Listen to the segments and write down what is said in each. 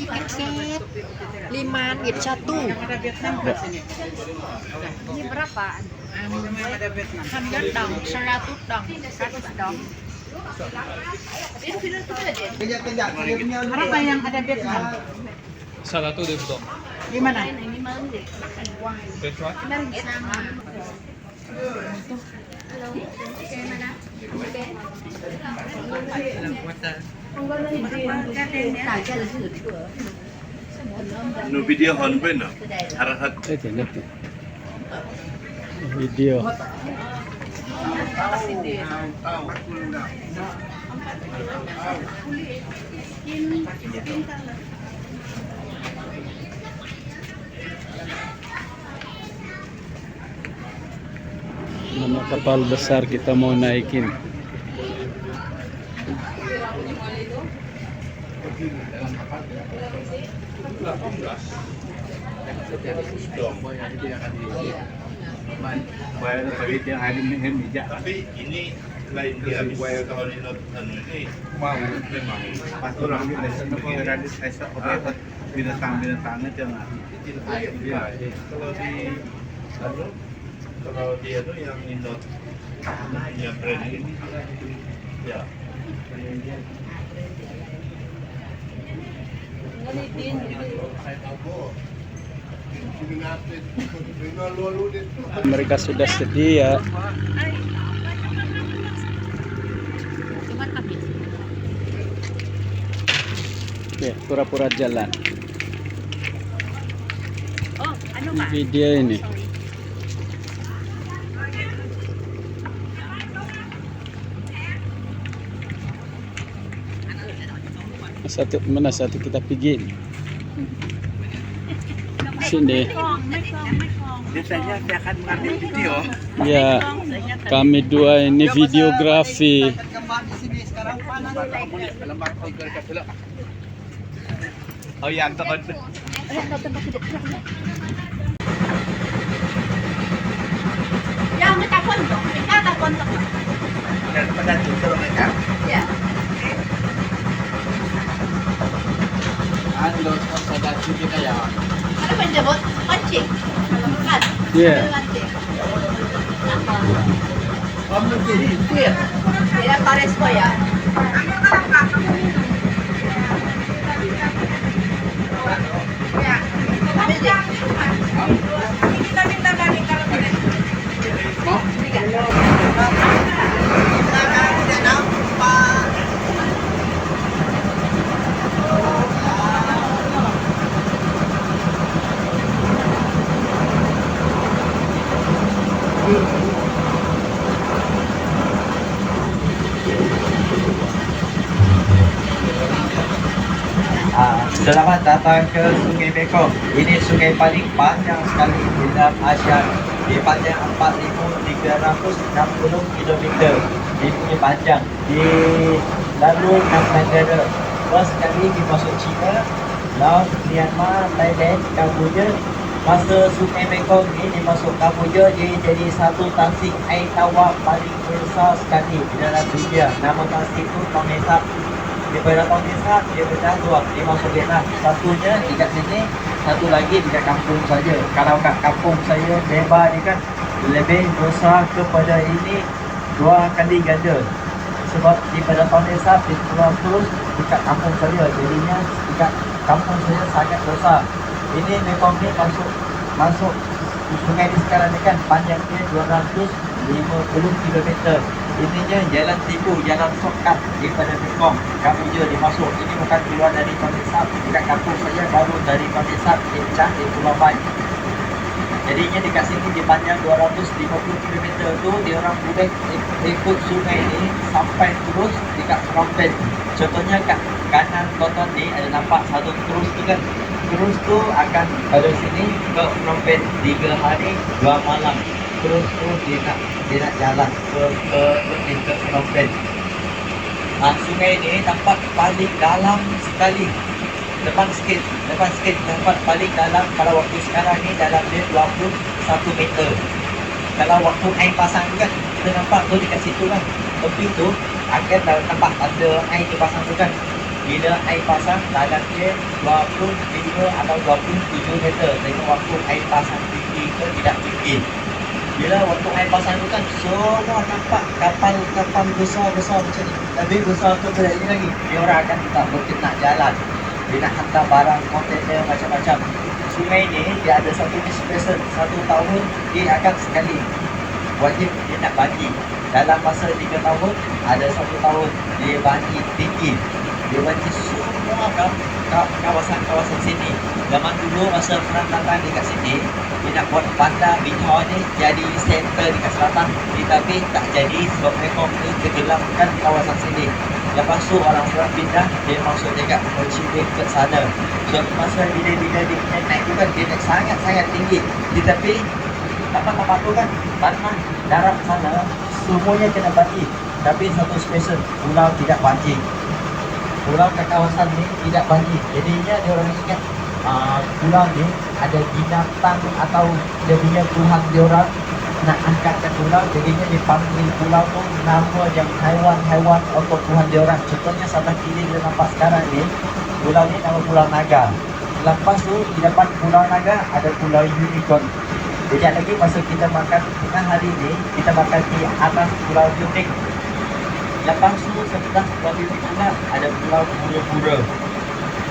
set 5 gitu satu. Ini berapa? Hamdan dong, 100 dong, 100 dong. Berapa yang ada Vietnam? Salah tuh deh betul. Di mana? Petra. No video honben no. Harahat. Nanti. Video. Nama kapal besar kita mau naikin. Tapi ini lain dia buaya kalau ini ini mau memang pas orang binatang-binatangnya jangan kecil air dia. Kalau dia tuh yang indot yang brand ini ya. Mereka sudah sedia. Oke, pura-pura jalan. Oh, ano Ini ba? video ini. Mana satu kita pergi? Sini. Biasanya saya akan mengambil video. Ya, kami dua ini videografi. Oh yang tekan. Yang kita kontok, kita kontok. Dan pada itu mereka. Ya. Ando sa dati kita ya. Ano ba jabot? Pancing. Kan? Ya. Pancing. Kamu jadi dia. Tidak pares ko ya. Selamat datang ke Sungai Mekong. Ini sungai paling panjang sekali di dalam Asia. Di panjang 4,360 km. Di punya panjang. Di lalu 6 negara. First sekali di masuk China, Laos, Myanmar, Thailand, Kamboja. Masa Sungai Mekong ini dimasuk Kamboja, dia jadi satu tasik air tawar paling besar sekali di dalam dunia. Nama tasik itu Tonle Sap. Daripada Tonle Sap, dia pecah dua, dia masuk Vietnam. Satunya dekat sini, satu lagi dekat kampung saja. Kalau kat kampung saya, lebar dia kan lebih besar kepada ini 2 kali ganda. Sebab daripada Tonle Sap, dia keluar terus dekat kampung saya. Jadinya dekat kampung saya sangat besar. Ini Mekong ni masuk sungai ni sekarang ni kan panjangnya 250 km. Ininya jalan tipu, jalan shortcut daripada Mekong. Kamboja dimasuk. Ini bukan keluar dari Tonle Sap. Dekat kampung saja baru dari Tonle Sap di Pulau Bai. Jadinya dekat sini di panjang 250 km tu dia orang boleh ikut sungai ni sampai terus dekat Phnom Penh. Contohnya kat kanan tonton ni ada nampak satu terus tu kan. Terus tu akan pada sini ke Phnom Penh 3 hari 2 malam. Terus tu dia nak jalan ke Phnom Penh. Sungai ni nampak paling dalam sekali. Depan sikit nampak paling dalam. Kalau waktu sekarang ni dalam dia 21 meter. Kalau waktu air pasang tu kan kita nampak tu dekat situ kan. Tepi tu akan nampak ada air tu pasang tu kan. bila air pasang dalam dia 25 atau 27 meter. Tengok waktu air pasang tinggi ke tidak tinggi. Bila waktu air pasang itu kan semua nampak kapal-kapal besar-besar macam ni. Lebih besar tu dari ini lagi. Dia orang akan tak mungkin nak jalan. Dia nak hantar barang, kontainer macam-macam. Sungai ni dia ada satu dispersion. 1 tahun dia akan sekali. Wajib dia nak bagi. Dalam masa 3 tahun, ada 1 tahun dia bagi tinggi. Dia bagi semua kawasan-kawasan sini. Zaman dulu masa perang datang dekat sini, dia nak buat bandar Binhor ni jadi center dekat selatan. Tetapi tak jadi sebab mereka tenggelamkan kawasan sini. Lepas tu orang-orang pindah, dia masuk dekat Mochibek ke sana. So masa bila dia naik tu kan, dia naik sangat-sangat tinggi. Tetapi tempat-tempat tu kan, tanah darat sana semuanya kena banjir. Tapi satu special, pulau tidak banjir. Pulau kat kawasan ni tidak banjir. Jadinya dia orang ingat pulau ni ada binatang atau dia punya Tuhan dia orang nak angkat ke pulau. Jadinya dipanggil pulau tu nama yang haiwan-haiwan untuk Tuhan dia orang. Contohnya sebelah kiri dia nampak sekarang ni, pulau ni nama Pulau Naga. Lepas tu di depan Pulau Naga ada Pulau Unicorn. Sekejap lagi masa kita makan tengah hari ni, kita makan di atas Pulau Unik. Lepas tu sebelah Pulau Unik pula ada Pulau Pura-Pura.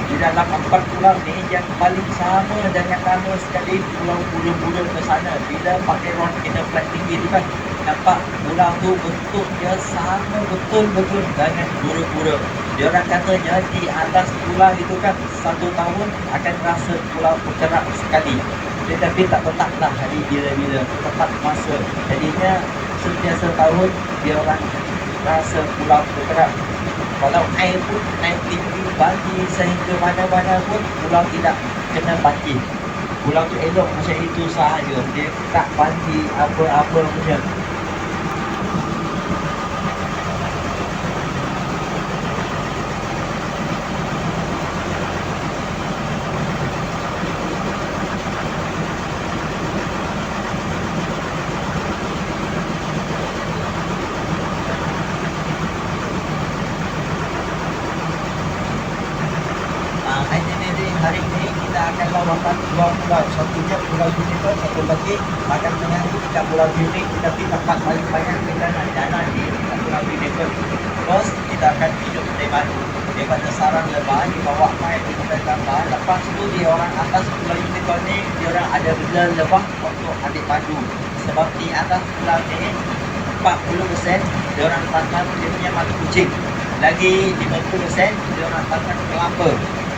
Di dalam 4 pulau ni yang paling sama dan yang lama sekali Pulau Pura-Pura ke sana. Bila pakai ron kita flight tinggi tu kan, nampak pulau tu bentuk dia sama betul-betul dengan Pura-Pura. Dia orang katanya di atas pulau itu kan 1 tahun akan rasa pulau bergerak sekali. Tetapi tak tetaplah hari bila-bila, tetap masa. Jadinya sentiasa tahun dia orang rasa pulau bergerak. Kalau air pun naik tinggi banjir sehingga mana-mana pun pulau tidak kena banjir. Pulau tu elok macam itu sahaja. Dia tak banjir apa-apa punya. Hari ini kita akan lawakan 2 pulau. Satunya Pulau Unicorn, satu lagi makan tengah itu dekat Pulau Unik. Tapi tempat paling banyak kita nak jalan di dekat Pulau Unicorn. Terus kita akan hidup kedai madu. Daripada sarang lebah, dibawa main di kedai tambah. Lepas tu dia orang atas Pulau Unicorn ni, dia orang ada bela lebah untuk ambil madu. Sebab di atas pulau ni 40% dia orang tanam dia punya madu kucing. Lagi 50% dia orang tanam kelapa.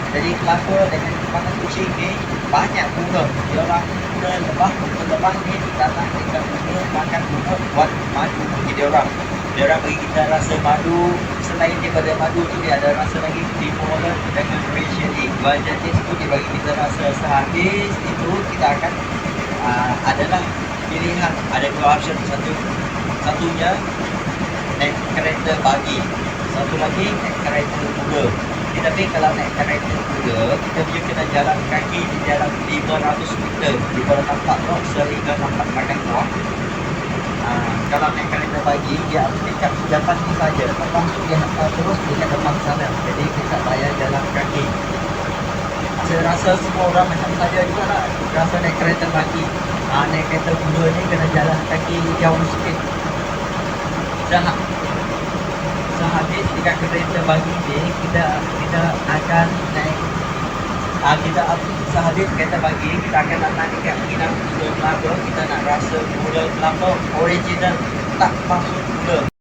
Jadi kelapa dengan makan kucing ni banyak bunga. Dia orang guna lebah ni datang dekat bunga, makan bunga buat madu bagi dia orang. Dia orang bagi kita rasa madu. Selain daripada madu tu dia ada rasa lagi timola dengan Persian egg. Bahagian itu dia bagi kita rasa sehabis itu kita akan adalah pilihan. Ada 2 option. Satunya naik kereta pagi. Satu lagi naik kereta kuda. Tetapi kalau naik kereta kuda, kita juga kena jalan kaki di dalam 500 meter di bawah tapak tu sehingga nampak makan kuah. Kalau naik kereta pagi, dia dekat depan ni saja. Lepas tu dia nak terus dekat depan sana. Jadi kita tak payah jalan kaki. Saya rasa semua orang macam saja juga lah. Rasa naik kereta pagi. Naik kereta kuda ni kena jalan kaki jauh sikit. Sehabis dekat kereta pagi ni kita akan naik sehabis kereta pagi kita akan datang dekat Minang Gula Kelapa. Kita nak rasa gula kelapa original, tak masuk gula.